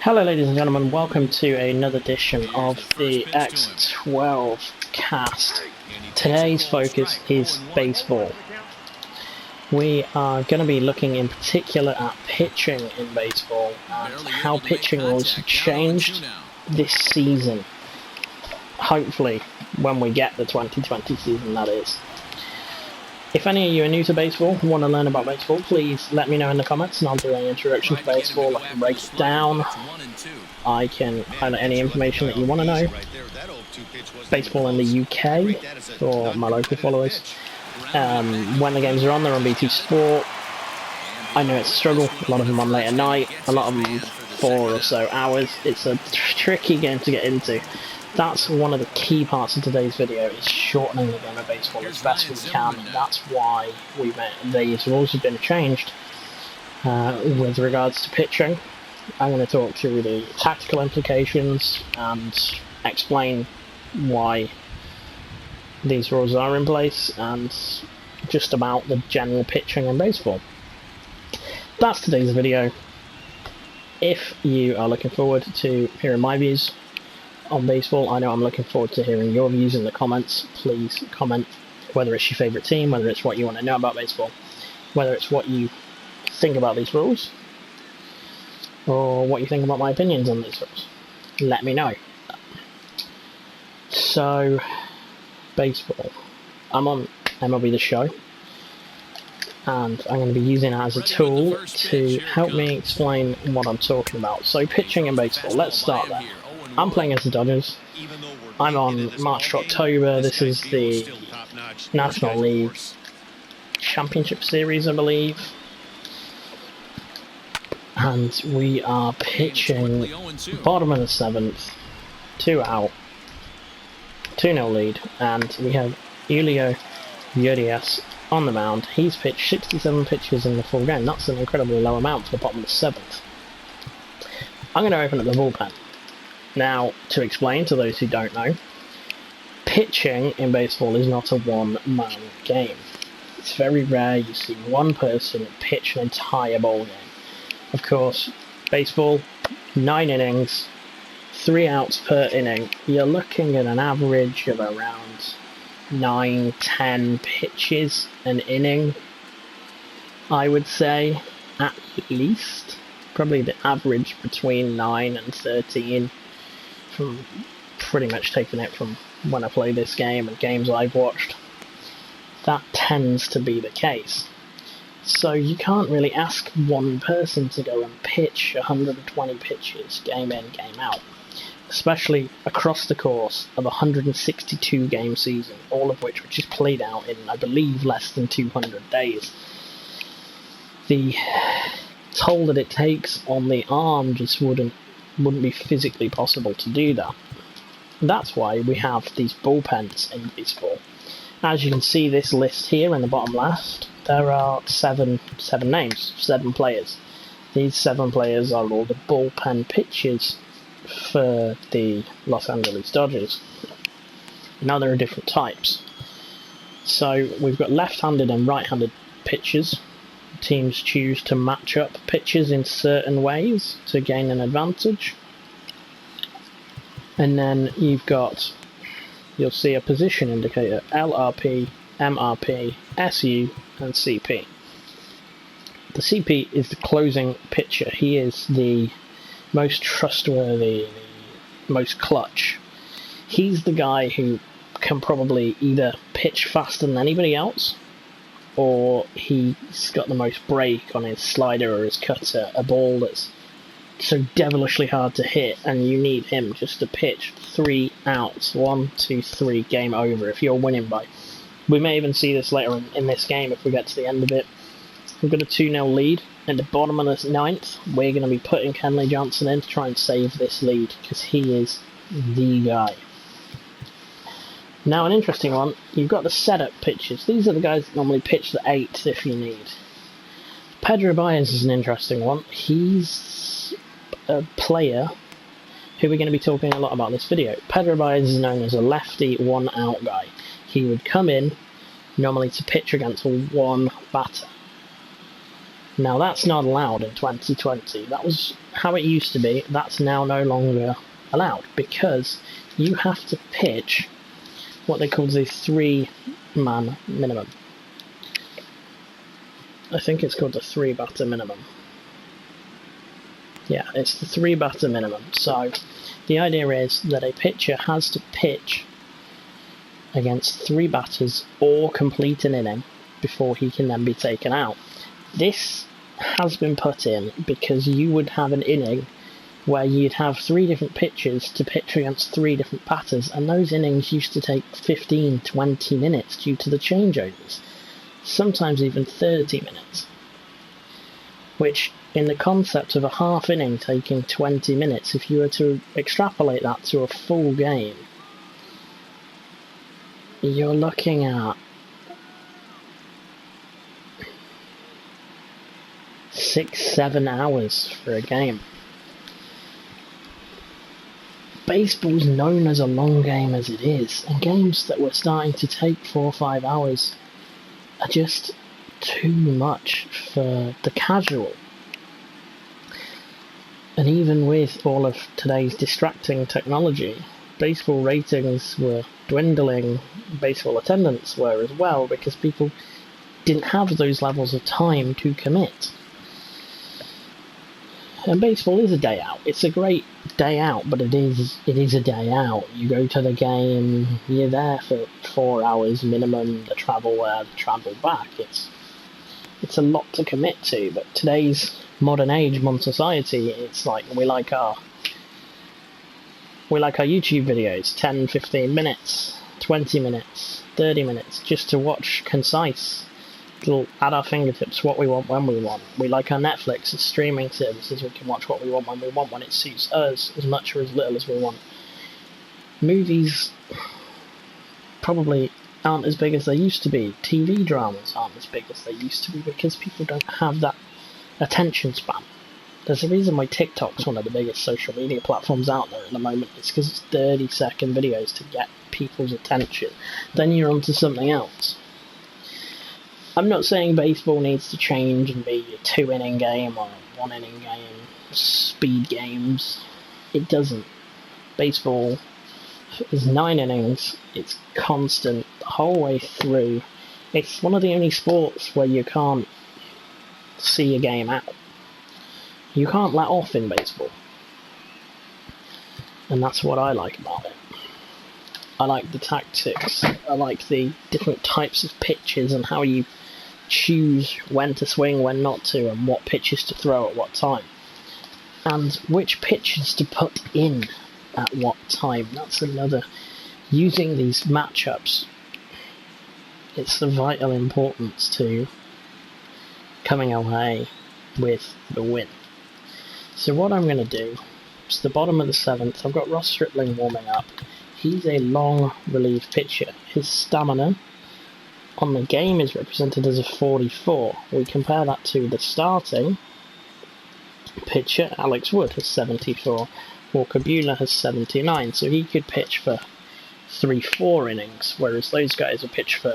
Hello ladies and gentlemen, welcome to another edition of the X12Cast. Today's focus is baseball. We are going to be looking in particular at pitching in baseball and how pitching rules have changed this season. Hopefully, when we get the 2020 season, that is. If any of you are new to baseball and want to learn about baseball, please let me know in the comments and I'll do an introduction to baseball. I can break it down. I can find any information that you want to know. Baseball in the UK for my local followers. When the games are on, they're on BT Sport. I know it's a struggle. A lot of them on late at night. A lot of them 4 or so hours. It's a tricky game to get into. That's one of the key parts of today's video, is shortening the game of baseball as best we can. That's why these rules have been changed. With regards to pitching, I'm going to talk through the tactical implications and explain why these rules are in place and just about the general pitching in baseball. That's today's video. If you are looking forward to hearing my views on baseball, I know I'm looking forward to hearing your views in the comments. Please comment whether it's your favourite team, whether it's what you want to know about baseball, whether it's what you think about these rules, or what you think about my opinions on these rules. Let me know. So, baseball. I'm on MLB The Show, and I'm going to be using it as a tool to help me explain what I'm talking about. So, pitching in baseball, let's start there. I'm playing as the Dodgers. I'm on March to October. This is the National League Championship Series, I believe. And we are pitching bottom of the 7th, 2 out, 2-0 lead, and we have Julio Urias on the mound. He's pitched 67 pitches in the full game. That's an incredibly low amount for the bottom of the 7th. I'm going to open up the bullpen. Now, to explain to those who don't know, pitching in baseball is not a one-man game. It's very rare you see one person pitch an entire ball game. Of course, baseball, 9 innings, 3 outs per inning. You're looking at an average of around 9-10 pitches an inning, I would say, at least. Probably the average between 9 and 13. From pretty much taking it from when I play this game and games I've watched, that tends to be the case. So you can't really ask one person to go and pitch 120 pitches game in, game out, especially across the course of a 162 game season, all of which is played out in, I believe, less than 200 days. The toll that it takes on the arm just wouldn't be physically possible to do that. That's why we have these bullpens in baseball. As you can see, this list here in the bottom left, there are seven names, 7 players. These 7 players are all the bullpen pitchers for the Los Angeles Dodgers. Now there are different types. So we've got left-handed and right-handed pitchers. Teams choose to match up pitches in certain ways to gain an advantage. And then you'll see a position indicator, LRP, MRP, SU, and CP. The CP is the closing pitcher. He is the most trustworthy, the most clutch. He's the guy who can probably either pitch faster than anybody else, or he's got the most break on his slider or his cutter, a ball that's so devilishly hard to hit, and you need him just to pitch 3 outs, 1, 2, 3, game over if you're winning by. We may even see this later in this game if we get to the end of it. We've got a 2-0 lead. At the bottom of the 9th, we're going to be putting Kenley Johnson in to try and save this lead, because he is the guy. Now, an interesting one, you've got the setup pitchers. These are the guys that normally pitch the 8th if you need. Pedro Baez is an interesting one. He's a player who we're going to be talking a lot about in this video. Pedro Baez is known as a lefty 1-out guy. He would come in normally to pitch against one batter. Now that's not allowed in 2020. That was how it used to be. That's now no longer allowed because you have to pitch what they call the 3-man minimum. I think it's called the 3-batter minimum. Yeah, it's the 3-batter minimum. So the idea is that a pitcher has to pitch against 3 batters or complete an inning before he can then be taken out. This has been put in because you would have an inning where you'd have 3 different pitchers to pitch against 3 different batters, and those innings used to take 15-20 minutes due to the changeovers, sometimes even 30 minutes, which in the concept of a half inning taking 20 minutes, if you were to extrapolate that to a full game, you're looking at 6-7 hours for a game. Baseball's known as a long game as it is, and games that were starting to take 4 or 5 hours are just too much for the casual. And even with all of today's distracting technology, baseball ratings were dwindling, baseball attendance were as well, because people didn't have those levels of time to commit. And baseball is a day out. It's a great day out, but it is a day out. You go to the game, you're there for 4 hours minimum, the travel there, the travel back. It's a lot to commit to, but today's modern age, modern society, it's like we like our YouTube videos, 10, 15 minutes, 20 minutes, 30 minutes, just to watch concise, little at our fingertips what we want when we want. We like our Netflix and streaming services. We can watch what we want when it suits us, as much or as little as we want. Movies probably aren't as big as they used to be. TV dramas aren't as big as they used to be because people don't have that attention span. There's a reason why TikTok's one of the biggest social media platforms out there at the moment. It's because it's 30-second videos to get people's attention. Then you're on to something else. I'm not saying baseball needs to change and be a 2-inning game or a 1-inning game, speed games. It doesn't. Baseball is 9 innings. It's constant the whole way through. It's one of the only sports where you can't see a game out. You can't let off in baseball. And that's what I like about it. I like the tactics. I like the different types of pitches and how you choose when to swing, when not to, and what pitches to throw at what time. And which pitches to put in at what time. That's another. Using these matchups, it's of vital importance to coming away with the win. So what I'm going to do, it's the bottom of the 7th, I've got Ross Stripling warming up. He's a long relief pitcher. His stamina on the game is represented as a 44. We compare that to the starting pitcher, Alex Wood, has 74. Walker Buehler has 79, so he could pitch for 3-4 innings, whereas those guys will pitch for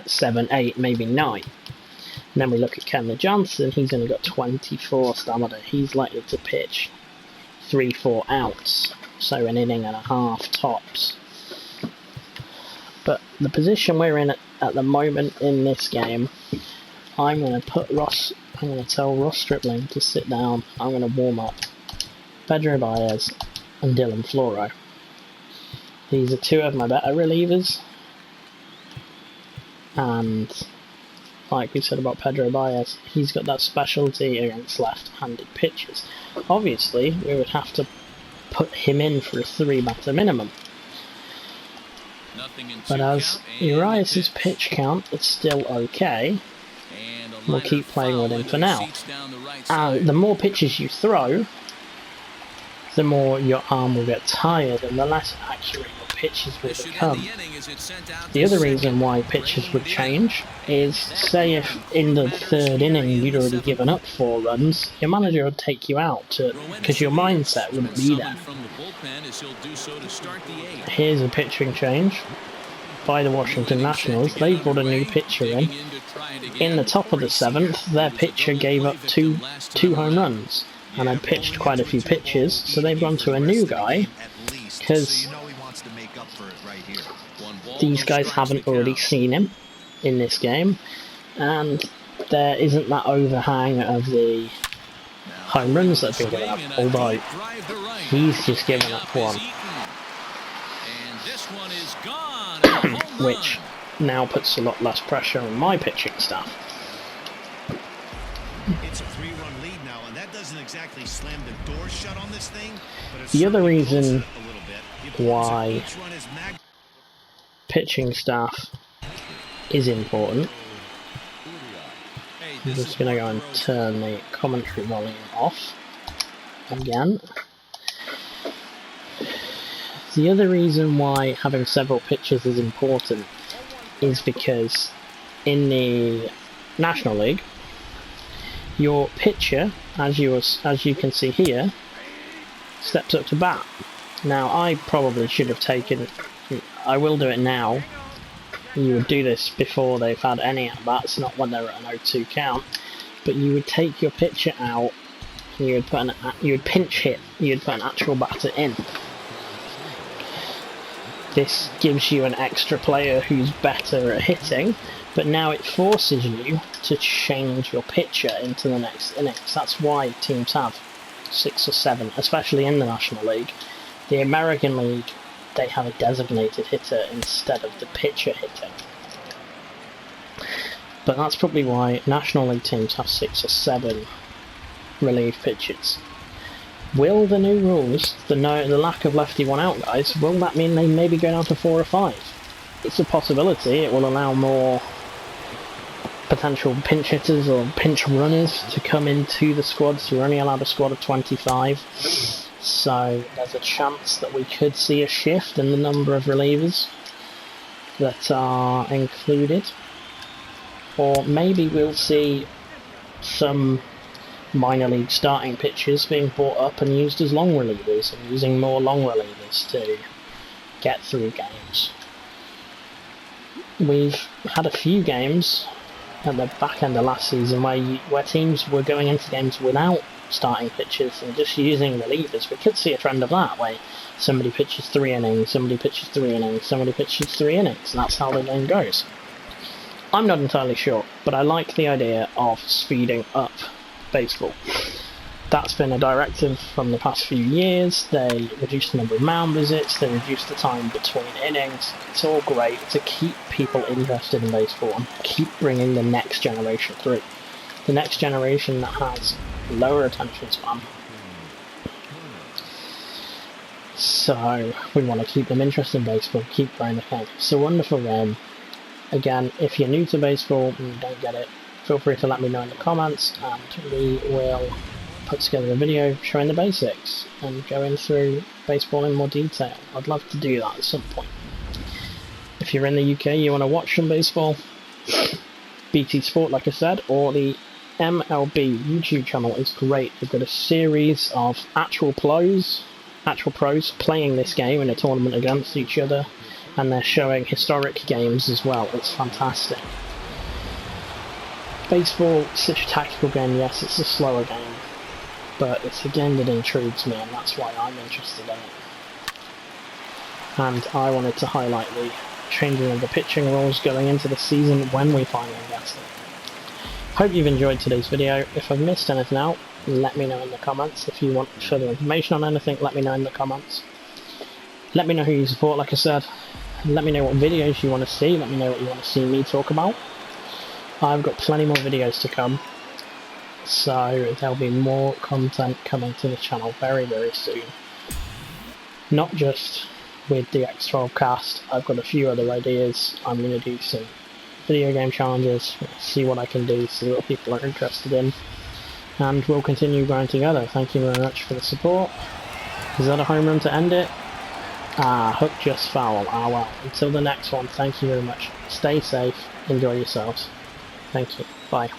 7, 8, maybe 9. And then we look at Kenley Johnson, he's only got 24 stamina. He's likely to pitch 3-4 outs, so an inning and a half tops. But the position we're in at the moment in this game, I'm going to tell Ross Stripling to sit down. I'm going to warm up Pedro Baez and Dylan Floro. These are 2 of my better relievers. And like we said about Pedro Baez, he's got that specialty against left-handed pitchers. Obviously, we would have to put him in for a 3-batter minimum. But as Urias' pitch count is still okay, we'll keep playing with him for now. The more pitches you throw, the more your arm will get tired and the less accurate your pitches will become. The other reason why pitches would change is, say if in the 3rd inning you'd already given up 4 runs, your manager would take you out because your mindset wouldn't be there. Here's a pitching change. by the Washington Nationals. They brought a new pitcher in. In the top of the 7th, their pitcher gave up two home runs and had pitched quite a few pitches, so they've gone to a new guy because these guys haven't already seen him in this game, and there isn't that overhang of the home runs that have been given up, although he's just given up one. Which now puts a lot less pressure on my pitching staff. It's a 3-run lead now, and that doesn't exactly slam the door shut on this thing. But the other reason why pitching staff is important, I'm just going to go and turn the commentary volume off again. The other reason why having several pitchers is important is because in the National League, your pitcher, as you can see here, steps up to bat. Now, I probably should have taken, I will do it now. You would do this before they've had any at-bats, not when they're at an 0-2 count. But you would take your pitcher out, and you would pinch hit, you'd put an actual batter in. This gives you an extra player who's better at hitting, but now it forces you to change your pitcher into the next innings. That's why teams have 6 or 7, especially in the National League. The American League, they have a designated hitter instead of the pitcher hitting. But that's probably why National League teams have 6 or 7 relief pitchers. Will the new rules, the lack of lefty one out guys, will that mean they maybe go down to 4 or 5? It's a possibility. It will allow more potential pinch hitters or pinch runners to come into the squad, so you're only allowed a squad of 25. So there's a chance that we could see a shift in the number of relievers that are included. Or maybe we'll see some minor league starting pitchers being brought up and used as long relievers, and using more long relievers to get through games. We've had a few games at the back end of last season where teams were going into games without starting pitchers and just using relievers. We could see a trend of that, where somebody pitches 3 innings, somebody pitches 3 innings, somebody pitches 3 innings, and that's how the game goes. I'm not entirely sure, but I like the idea of speeding up baseball. That's been a directive from the past few years. They reduced the number of mound visits, they reduced the time between innings. It's all great to keep people interested in baseball and keep bringing the next generation through. The next generation that has lower attention span. So we want to keep them interested in baseball, keep growing the game. It's a wonderful game. Again, if you're new to baseball and you don't get it, feel free to let me know in the comments, and we will put together a video showing the basics and going through baseball in more detail. I'd love to do that at some point. If you're in the UK, you want to watch some baseball, BT Sport, like I said, or the MLB YouTube channel is great. They've got a series of actual pros playing this game in a tournament against each other, and they're showing historic games as well. It's fantastic. Baseball is such a tactical game. Yes, it's a slower game, but it's a game that intrigues me, and that's why I'm interested in it. And I wanted to highlight the changing of the pitching rules going into the season when we finally get it. Hope you've enjoyed today's video. If I've missed anything out, let me know in the comments. If you want further information on anything, let me know in the comments. Let me know who you support, like I said. Let me know what videos you want to see. Let me know what you want to see me talk about. I've got plenty more videos to come, so there'll be more content coming to the channel very, very soon. Not just with the X12Cast, I've got a few other ideas. I'm going to do some video game challenges, see what I can do, see what people are interested in, and we'll continue growing together. Thank you very much for the support. Is that a home run to end it? Hook just foul. Well. Until the next one, thank you very much. Stay safe, enjoy yourselves. Thank you. Bye.